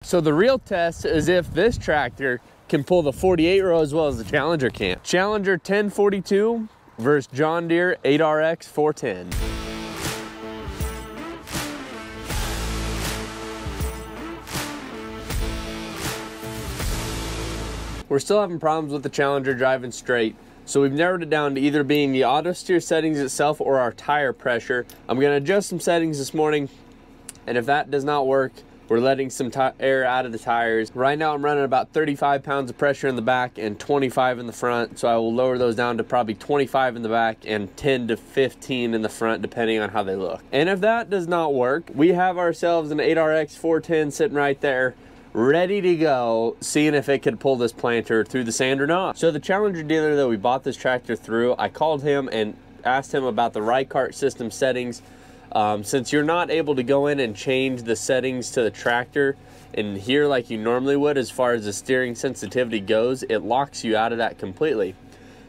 So the real test is if this tractor can pull the 48 row as well as the Challenger can. Challenger 1042 versus John Deere 8RX410. We're still having problems with the Challenger driving straight, so we've narrowed it down to either being the auto steer settings itself or our tire pressure. I'm gonna adjust some settings this morning, and if that does not work, we're letting some air out of the tires. Right now I'm running about 35 pounds of pressure in the back and 25 in the front, so I will lower those down to probably 25 in the back and 10 to 15 in the front, depending on how they look. And if that does not work, we have ourselves an 8RX410 sitting right there, ready to go, seeing if it could pull this planter through the sand or not. So the Challenger dealer that we bought this tractor through, I called him and asked him about the ride cart system settings. Since you're not able to go in and change the settings to the tractor in here like you normally would as far as the steering sensitivity goes, it locks you out of that completely.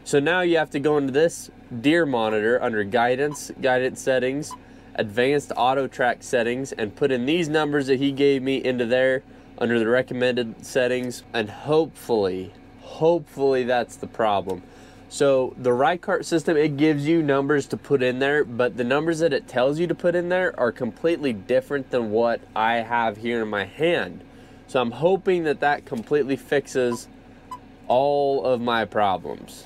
So now you have to go into this Deere monitor under guidance settings, advanced auto track settings, and put in these numbers that he gave me into there under the recommended settings, and hopefully that's the problem. So the ride cart system, it gives you numbers to put in there, but the numbers that it tells you to put in there are completely different than what I have here in my hand. So I'm hoping that that completely fixes all of my problems.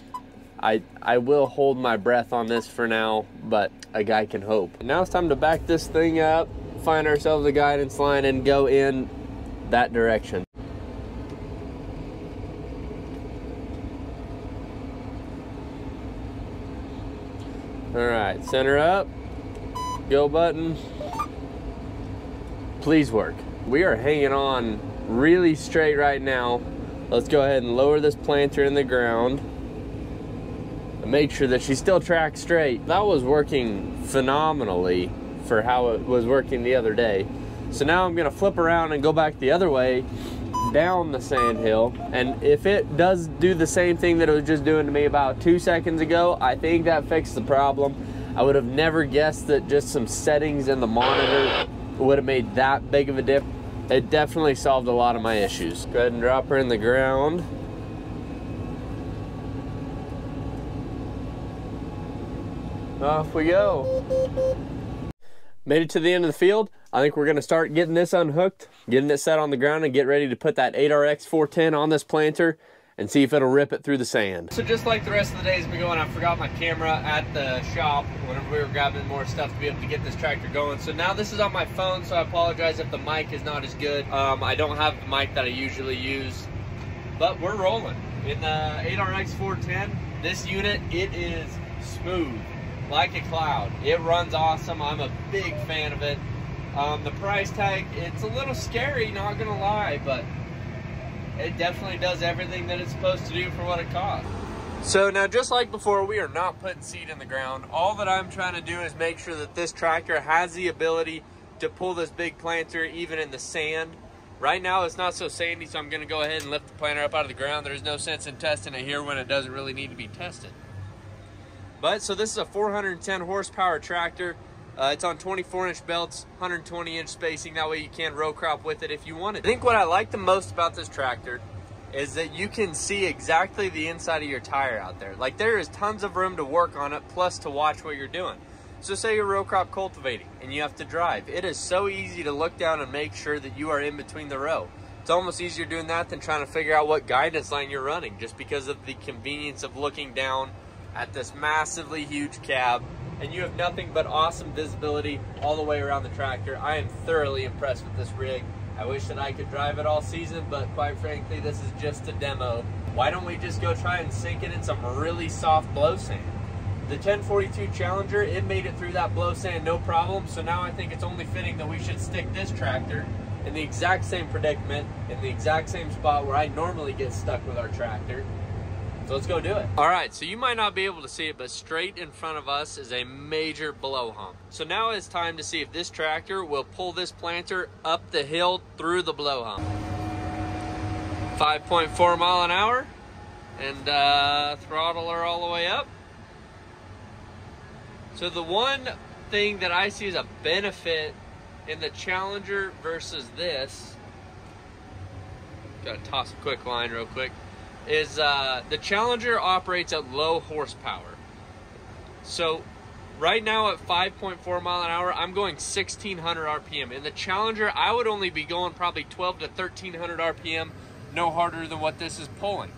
I will hold my breath on this for now, but a guy can hope. Now it's time to back this thing up, find ourselves a guidance line, and go in that direction. All right, center up, go button, please work. We are hanging on really straight right now. Let's go ahead and lower this planter in the ground and make sure that she still tracks straight. That was working phenomenally for how it was working the other day. So now I'm gonna flip around and go back the other way down the sand hill, and if it does do the same thing that it was just doing to me about 2 seconds ago, I think that fixed the problem. I would have never guessed that just some settings in the monitor would have made that big of a difference. It definitely solved a lot of my issues. Go ahead and drop her in the ground. Off we go. Made it to the end of the field. I think we're gonna start getting this unhooked, getting it set on the ground, and get ready to put that 8RX410 on this planter and see if it'll rip it through the sand. So just like the rest of the day's been going, I forgot my camera at the shop whenever we were grabbing more stuff to be able to get this tractor going. So now this is on my phone, so I apologize if the mic is not as good. I don't have the mic that I usually use, but we're rolling. In the 8RX410, this unit, it is smooth like a cloud. It runs awesome. I'm a big fan of it. The price tag, it's a little scary, not gonna lie, but it definitely does everything that it's supposed to do for what it costs. So now, just like before, we are not putting seed in the ground. All that I'm trying to do is make sure that this tractor has the ability to pull this big planter even in the sand. Right now it's not so sandy, so I'm gonna go ahead and lift the planter up out of the ground. There's no sense in testing it here when it doesn't really need to be tested. But so this is a 410 horsepower tractor. It's on 24-inch belts, 120-inch spacing. That way you can row crop with it if you wanted. I think what I like the most about this tractor is that you can see exactly the inside of your tire out there. Like, there is tons of room to work on it, plus to watch what you're doing. So say you're row crop cultivating and you have to drive. It is so easy to look down and make sure that you are in between the row. It's almost easier doing that than trying to figure out what guidance line you're running, just because of the convenience of looking down at this massively huge cab, and you have nothing but awesome visibility all the way around the tractor. I am thoroughly impressed with this rig. I wish that I could drive it all season, but quite frankly, this is just a demo. Why don't we just go try and sink it in some really soft blow sand? The 1042 Challenger, it made it through that blow sand no problem, so now I think it's only fitting that we should stick this tractor in the exact same predicament, in the exact same spot where I normally get stuck with our tractor. So let's go do it. All right, so you might not be able to see it, but straight in front of us is a major blow hump. So now it's time to see if this tractor will pull this planter up the hill through the blow hump. 5.4 mile an hour, and throttle her all the way up. So the one thing that I see as a benefit in the Challenger versus this gotta toss a quick line real quick, is the Challenger operates at low horsepower. So right now at 5.4 mile an hour, I'm going 1600 RPM. In the Challenger, I would only be going probably 12 to 1300 RPM, no harder than what this is pulling.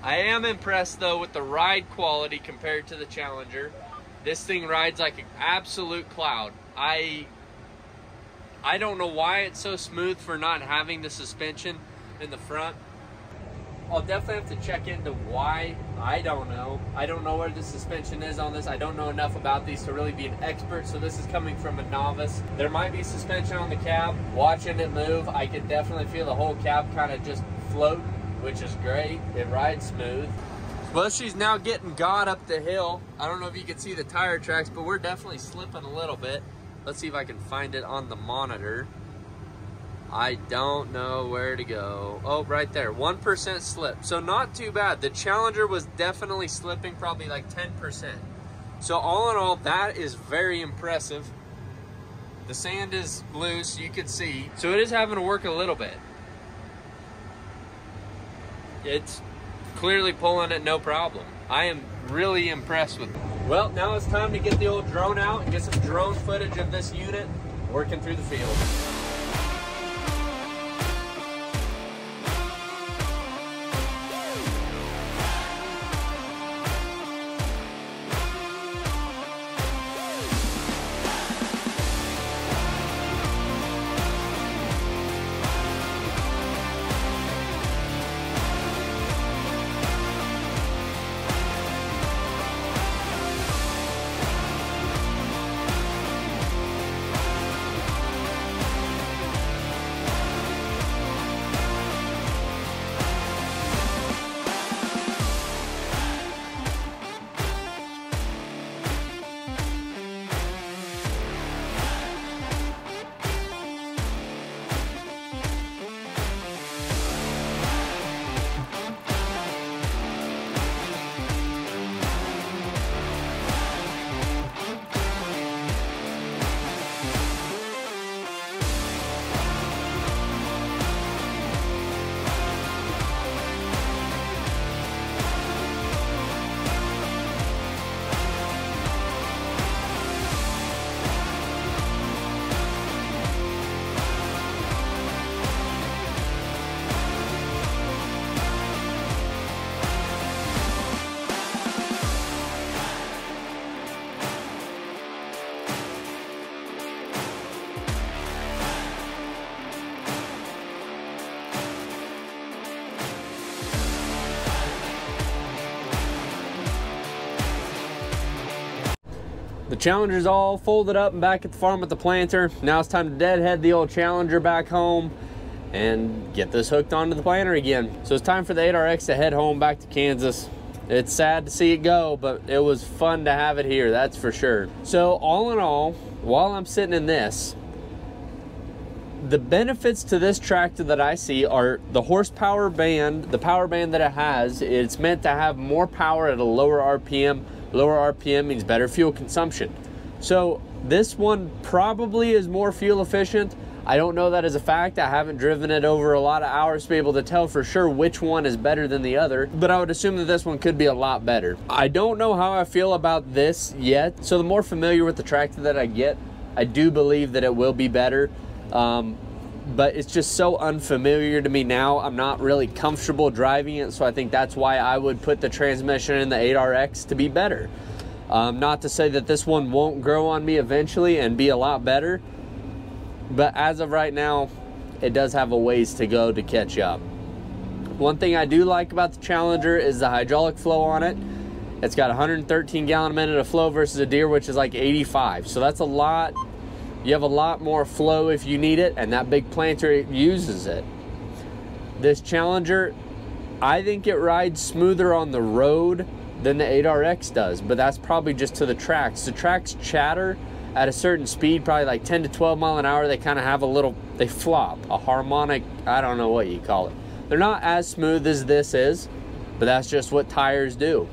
I am impressed though with the ride quality compared to the Challenger. This thing rides like an absolute cloud. I don't know why it's so smooth for not having the suspension in the front. I'll definitely have to check into why. I don't know. I don't know where the suspension is on this. I don't know enough about these to really be an expert, so this is coming from a novice. There might be suspension on the cab. Watching it move, I could definitely feel the whole cab kind of just floating, which is great. It rides smooth. Well, she's now getting God up the hill. I don't know if you can see the tire tracks, but we're definitely slipping a little bit. Let's see if I can find it on the monitor. I don't know where to go. Oh, right there, 1% slip. So not too bad. The Challenger was definitely slipping, probably like 10%. So all in all, that is very impressive. The sand is loose, you can see. So it is having to work a little bit. It's clearly pulling it no problem. I am really impressed with it. Well, now it's time to get the old drone out and get some drone footage of this unit working through the field. The Challenger's all folded up and back at the farm with the planter. Now it's time to deadhead the old Challenger back home and get this hooked onto the planter again. So it's time for the 8RX to head home back to Kansas. It's sad to see it go, but it was fun to have it here, that's for sure. So all in all, while I'm sitting in this, the benefits to this tractor that I see are the horsepower band, the power band that it has. It's meant to have more power at a lower RPM. Lower RPM means better fuel consumption. So this one probably is more fuel efficient. I don't know that as a fact. I haven't driven it over a lot of hours to be able to tell for sure which one is better than the other, but I would assume that this one could be a lot better. I don't know how I feel about this yet. So the more familiar with the tractor that I get, I do believe that it will be better. But it's just so unfamiliar to me now. I'm not really comfortable driving it, so I think that's why I would put the transmission in the 8RX to be better. Not to say that this one won't grow on me eventually and be a lot better, but as of right now, it does have a ways to go to catch up. One thing I do like about the Challenger is the hydraulic flow on it. It's got 113 gallon a minute of flow versus a Deere, which is like 85. So that's a lot. You have a lot more flow if you need it, and that big planter uses it. This Challenger, I think it rides smoother on the road than the 8RX does, but that's probably just to the tracks. The tracks chatter at a certain speed, probably like 10 to 12 mile an hour. They kind of have a little, they flop, a harmonic, I don't know what you call it. They're not as smooth as this is, but that's just what tires do.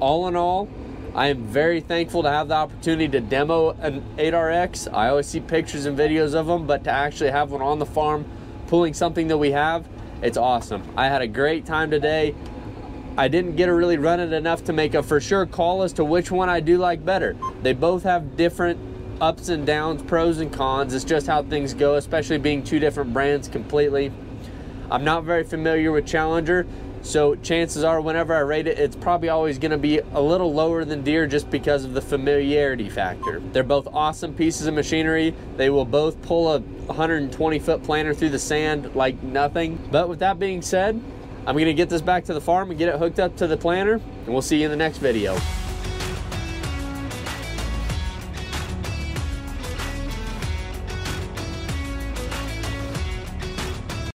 All in all, I am very thankful to have the opportunity to demo an 8RX. I always see pictures and videos of them, but to actually have one on the farm pulling something that we have, it's awesome. I had a great time today. I didn't get to really run it enough to make a for sure call as to which one I do like better. They both have different ups and downs, pros and cons. It's just how things go, especially being two different brands completely. I'm not very familiar with Challenger, so chances are whenever I rate it, it's probably always going to be a little lower than Deere just because of the familiarity factor. They're both awesome pieces of machinery. They will both pull a 120-foot planter through the sand like nothing. But with that being said, I'm going to get this back to the farm and get it hooked up to the planter, and we'll see you in the next video.